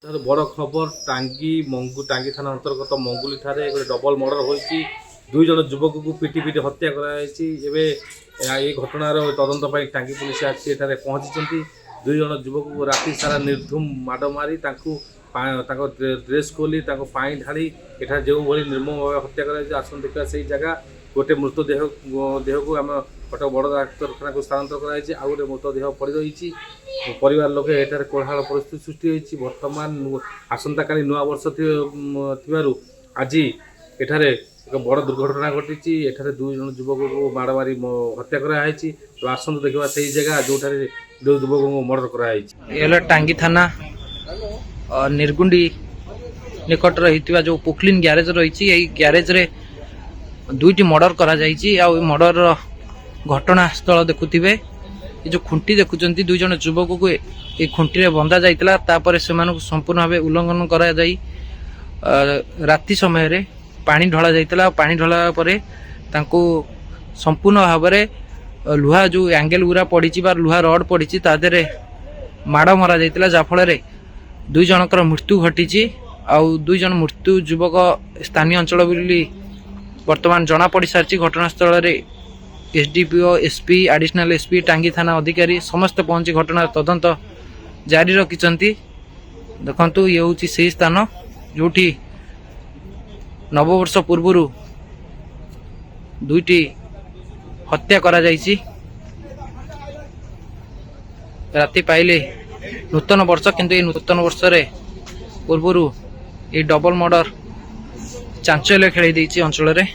बड़ खबर टांगी थाना अंतर्गत मंगुली ठारे गोटे डबल मर्डर होती दुई जन युवक को पिटी पिटी हत्या कर घटनार तदंत टांगी पुलिस आसी पहुंची दुई जन युवक को राति सारा निर्धूम माड़ मारी ड्रेस खोली पानी ढाली एठार जो भाई निर्मम भाव हत्या कर देखा से जगह गोटे मृतदेह को आम कटक बड़ डाक्तखाना को स्थानांतर कर गोटे मृतदेह पड़ रही परिवार लोक एठार कोलाहल परिस्थिति सृष्टि होती बर्तमान आसंता काली नुआ वर्ष आज एठारे एक बड़ दुर्घटना घटी एठारे दुई जन युवक को माड़ मारी हत्या कराई तो आसंत देखा से जगह जो युवक को मर्डर कराई टांगी थाना निर्गुंडी निकट रही जो पोखलिन ग्यारेज रही ग्यारेज रे दुईटी मर्डर करा मर्डर घटना स्थल देखुथिबे जो खुंटी देखुचंती दुई जन युवक को ये खुंटी रे बंधा जाइतला तापर से संपूर्ण भाव उल्लंघन करा जाई राति समय रे पानी ढला जाइतला पानी ढला परे तांको संपूर्ण भाव रे लुहा जो एंगल गुरा पड़ी लुहा रड पड़ी तादरे माड़ मरा जाइतला जाफल रे दुई जनकर मृत्यु घटी आउ दुई जन मृत्यु युवक स्थानीय अंचल बोली वर्तमान जना पड़ सारी घटनास्थल रे एसडीपीओ एसपी एडिशनल एसपी टांगी थाना अधिकारी समस्त पहुंची घटना तदंत जारी रखिंट देखु ये हूँ से स्थान जोटी नववर्ष पूर्व दुईटी हत्या करा जाइछि राति पाइले नूतन वर्ष किंतु ये नूतन वर्ष रे पूर्व ये डबल मर्डर चांचल्य खेल अंचल रे।